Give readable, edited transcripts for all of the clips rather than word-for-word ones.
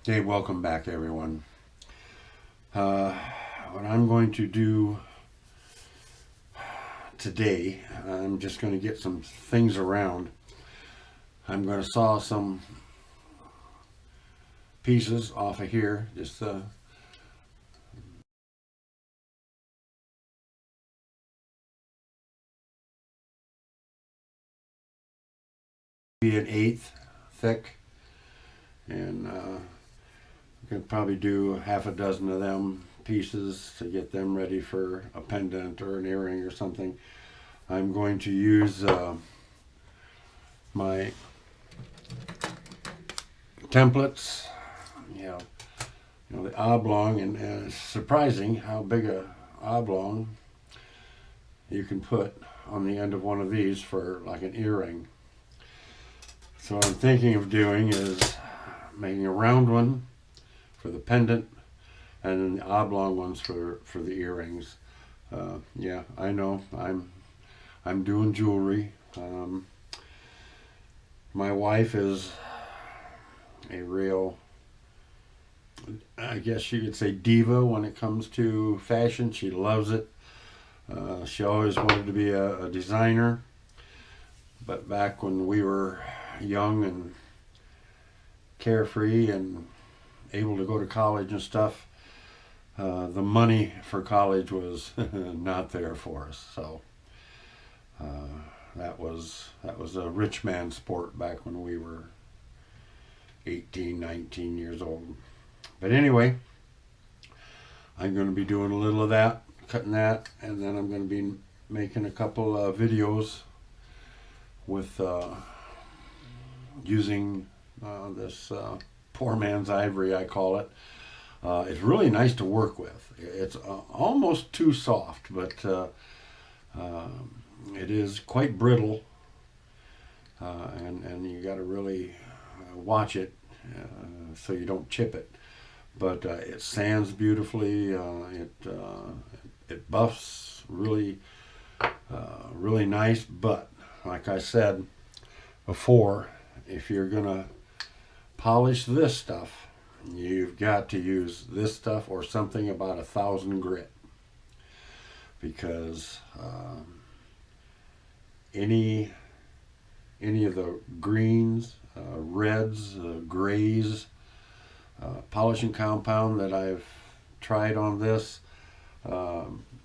Okay, welcome back everyone. What I'm going to do today, I'm just going to get some things around. I'm going to saw some pieces off of here, just be an eighth thick, and I can probably do half a dozen of them pieces to get them ready for a pendant or an earring or something. I'm going to use my templates, the oblong, and it's surprising how big a oblong you can put on the end of one of these for like an earring. So what I'm thinking of doing is making a round one for the pendant and then the oblong ones for the earrings. Yeah, I know I'm doing jewelry. My wife is a real, I guess you could say, diva when it comes to fashion. She loves it. She always wanted to be a designer, but back when we were young and carefree and able to go to college and stuff, the money for college was not there for us. So that was a rich man sport back when we were 18, 19 years old. But anyway, I'm going to be doing a little of that, cutting that, and then I'm going to be making a couple of videos with using this poor man's ivory, I call it. It's really nice to work with. It's almost too soft, but it is quite brittle, and you got to really watch it so you don't chip it. But it sands beautifully. It buffs really nice. But like I said before, if you're gonna polish this stuff, you've got to use this stuff or something about 1,000 grit, because any of the greens, reds, grays, polishing compound that I've tried on this,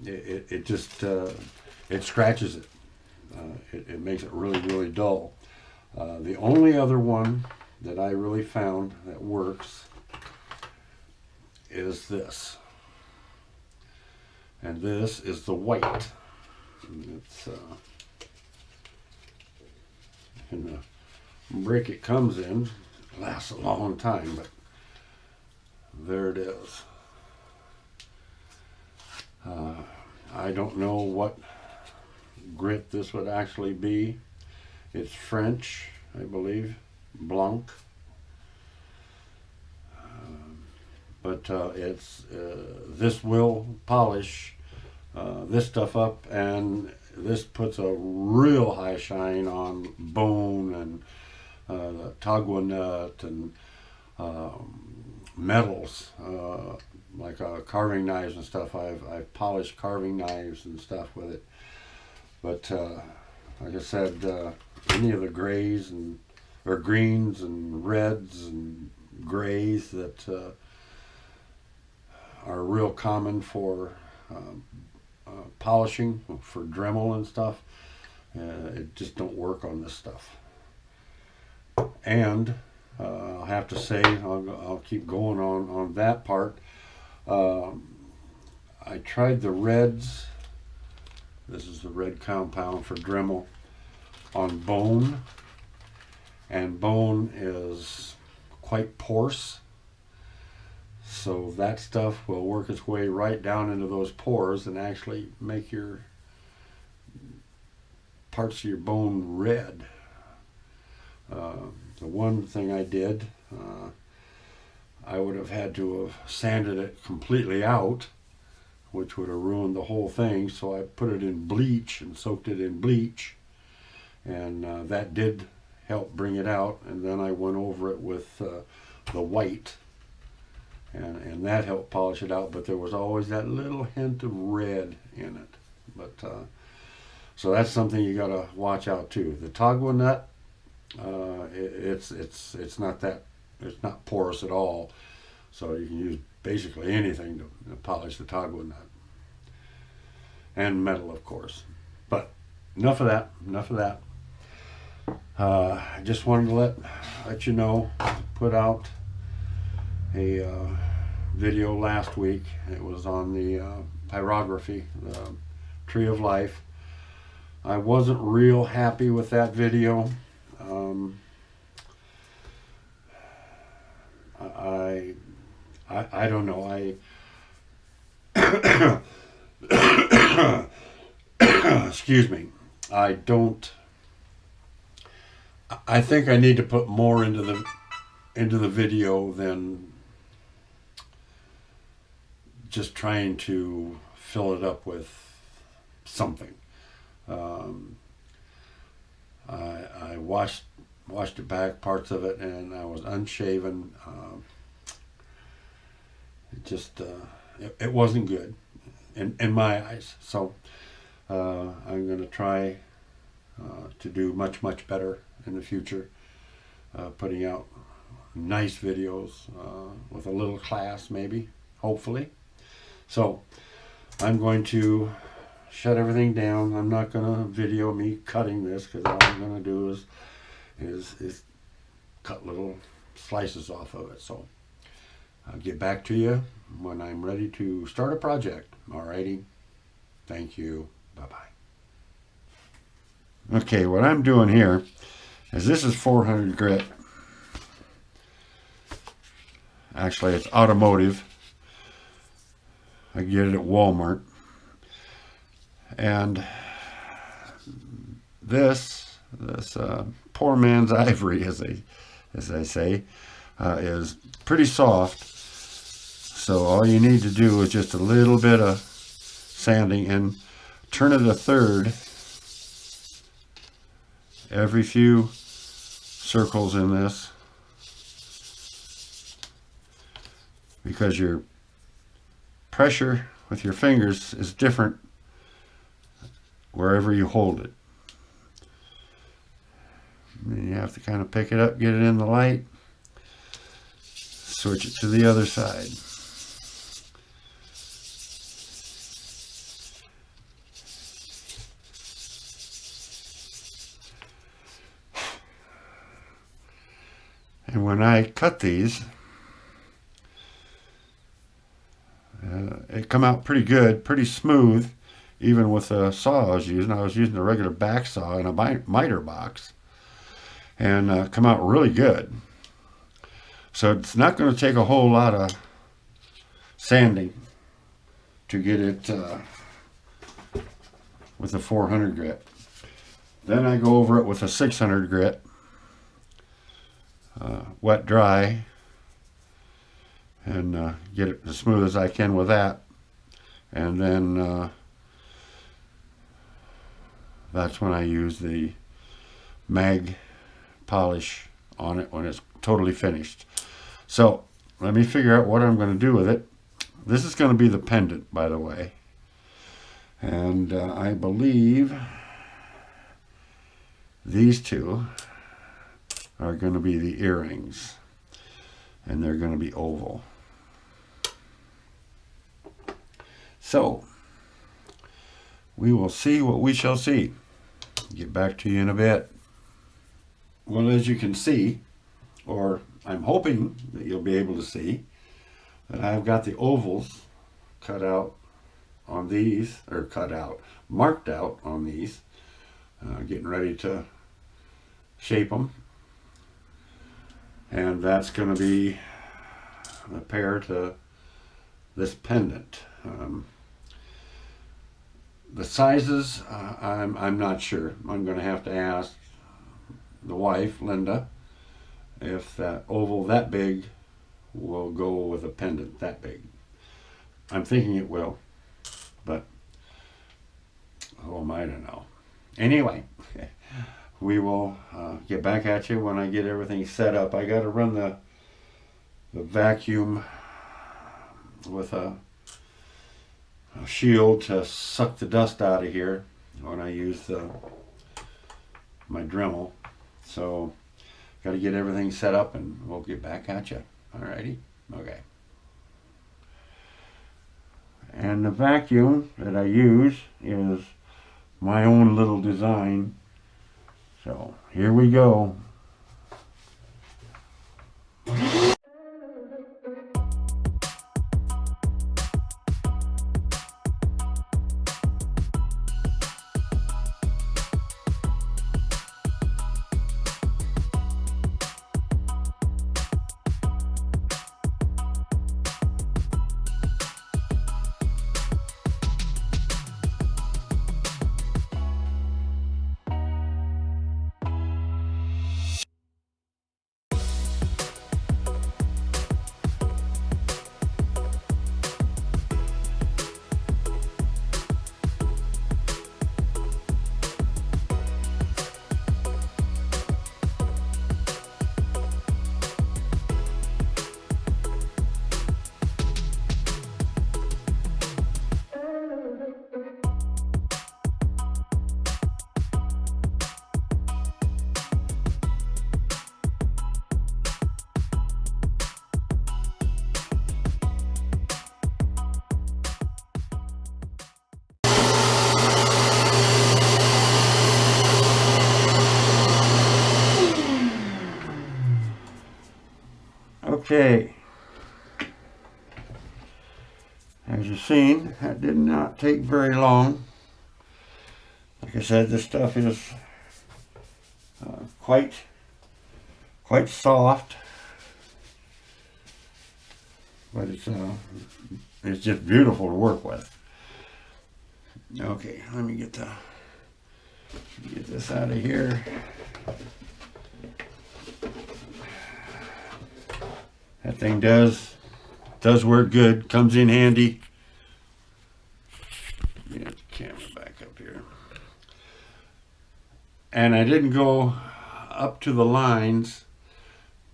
it just it scratches it. It makes it really dull. The only other one that I really found that works is this, and this is the white. It's in the brick it comes in, lasts a long time, but there it is. I don't know what grit this would actually be. It's French, I believe, Blanc. But it's this will polish this stuff up, and this puts a real high shine on bone and tagua nut and metals, like carving knives and stuff. I've polished carving knives and stuff with it. But like I said, any of the grays or greens and reds and grays that are real common for polishing for Dremel and stuff, it just don't work on this stuff. And I'll have to say, I'll keep going on that part. I tried the reds. This is the red compound for Dremel on bone, and bone is quite porous, so that stuff will work its way right down into those pores and actually make your parts of your bone red. The one thing I did, I would have had to have sanded it completely out, which would have ruined the whole thing. So I put it in bleach and soaked it in bleach, and that did help bring it out. And then I went over it with the white, and that helped polish it out. But there was always that little hint of red in it. But so that's something you got to watch out too. The Tagua nut, it's not porous at all, so you can use basically anything to polish the Tagua nut, and metal, of course. But enough of that. I just wanted to let you know. Put out a video last week. It was on the pyrography, the Tree of Life. I wasn't real happy with that video. I don't know. Excuse me. I think I need to put more into the video than just trying to fill it up with something. I washed it back, parts of it, and I was unshaven. It wasn't good in my eyes. So I'm going to try to do much better in the future, putting out nice videos with a little class, maybe, hopefully. So I'm going to shut everything down. I'm not going to video me cutting this, because all I'm going to do is cut little slices off of it. So I'll get back to you when I'm ready to start a project. Alrighty. Thank you. Bye-bye. Okay, what I'm doing here is, this is 400 grit. Actually, it's automotive. I get it at Walmart. And this poor man's ivory, as they say, is pretty soft. So all you need to do is just a little bit of sanding, and turn it a third every few circles in this, because your pressure with your fingers is different wherever you hold it. And you have to kind of pick it up, get it in the light, switch it to the other side. And when I cut these, it come out pretty good, pretty smooth, even with the saw I was using. I was using a regular back saw in a miter box, and come out really good. So it's not going to take a whole lot of sanding to get it with a 400 grit. Then I go over it with a 600 grit, wet dry, and get it as smooth as I can with that. And then that's when I use the mag polish on it when it's totally finished. So let me figure out what I'm going to do with it. This is going to be the pendant, by the way, and I believe these two are going to be the earrings, and they're going to be oval. So we will see what we shall see. Get back to you in a bit. Well, as you can see, or I'm hoping that you'll be able to see, that I've got the ovals cut out on these, or marked out on these, getting ready to shape them. And that's going to be a pair to this pendant. The sizes, I'm not sure. I'm going to have to ask the wife, Linda, if that oval that big will go with a pendant that big. I'm thinking it will, but oh, I don't know. Anyway, we will get back at you when I get everything set up. I got to run the vacuum with a shield to suck the dust out of here when I use my Dremel. So got to get everything set up and we'll get back at you. Alrighty? Okay. And the vacuum that I use is my own little design. So here we go. Okay, as you've seen, that did not take very long. Like I said, this stuff is quite soft, but it's just beautiful to work with. Okay, let me get this out of here. That thing does work good, comes in handy. Get the camera back up here. And I didn't go up to the lines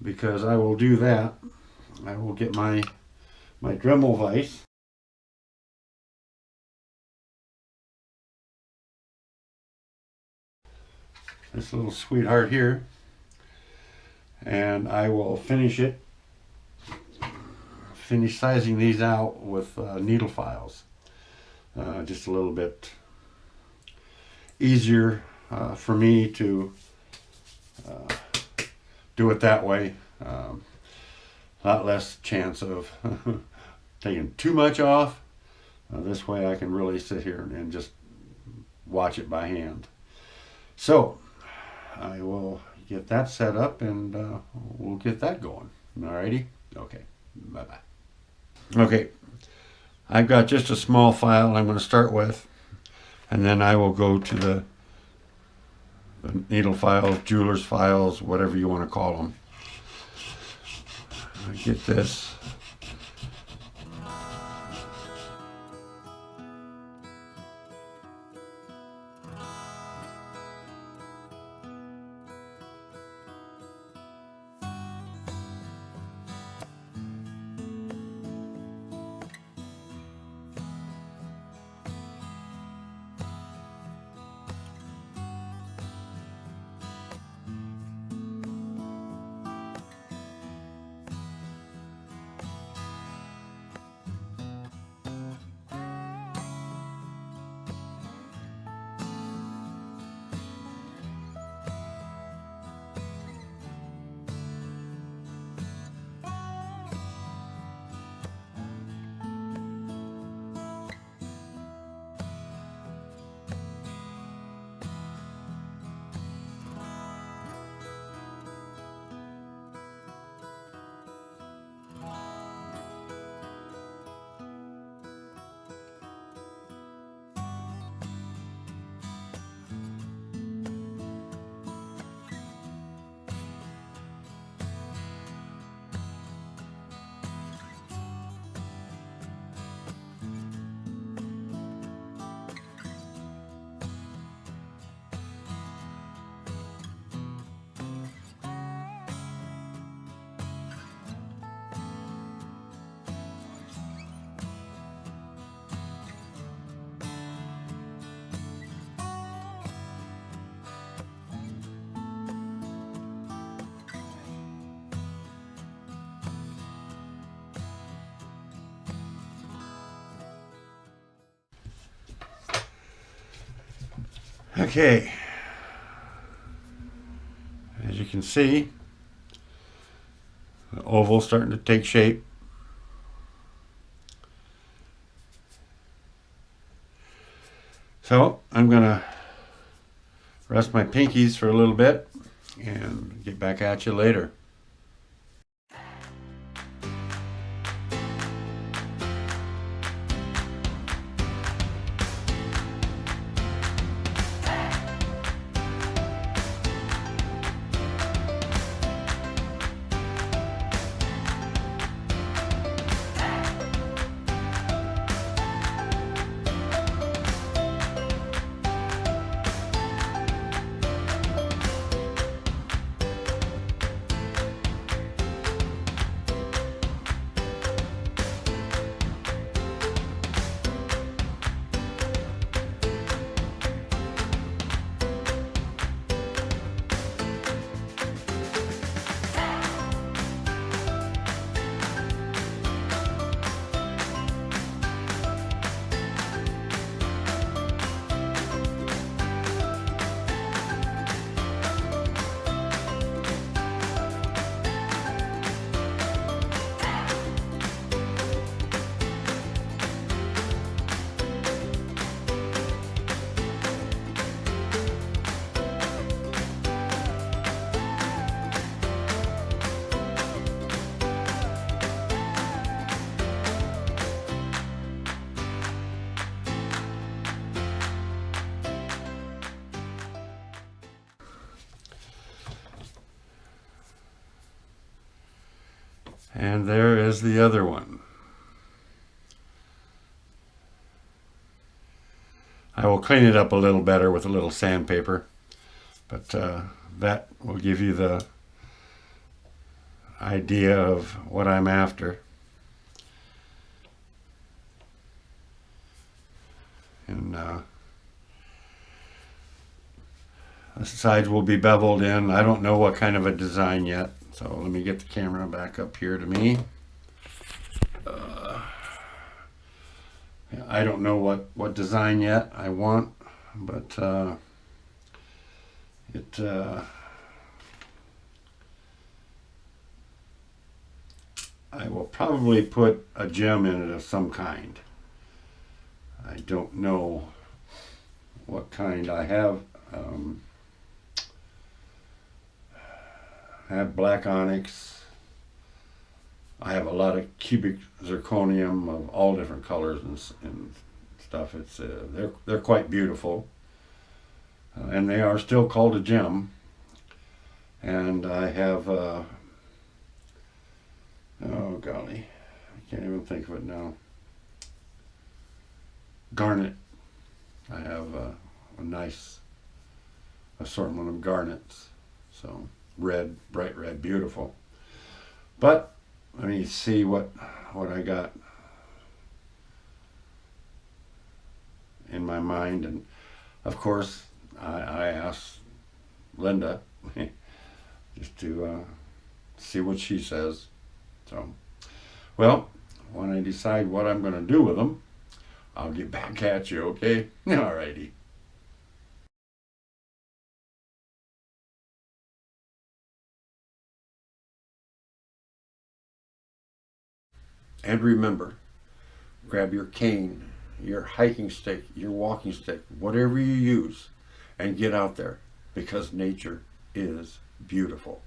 because I will do that. I will get my Dremel vise. This little sweetheart here. And I will finish sizing these out with needle files. Just a little bit easier for me to do it that way. A lot less chance of taking too much off. This way I can really sit here and just watch it by hand. So I will get that set up and we'll get that going. Alrighty? Okay. Bye-bye. Okay, I've got just a small file I'm going to start with, and then I will go to the needle files, jeweler's files, whatever you want to call them. I get this. Okay, as you can see, the oval's starting to take shape. So I'm gonna rest my pinkies for a little bit and get back at you later. And there is the other one. I will clean it up a little better with a little sandpaper, but that will give you the idea of what I'm after. And the sides will be beveled in. I don't know what kind of a design yet, so let me get the camera back up here to me. I don't know what design yet I want, but I will probably put a gem in it of some kind. I don't know what kind I have. I have black onyx. I have a lot of cubic zirconium of all different colors and stuff. It's they're quite beautiful, and they are still called a gem. And I have oh golly, I can't even think of it now. Garnet. I have a nice assortment of garnets. So red, bright red, beautiful. But let me see what I got in my mind. And of course I asked Linda just to see what she says. So, well, when I decide what I'm going to do with them, I'll get back at you, okay? Alrighty. And remember, grab your cane, your hiking stick, your walking stick, whatever you use, and get out there, because nature is beautiful.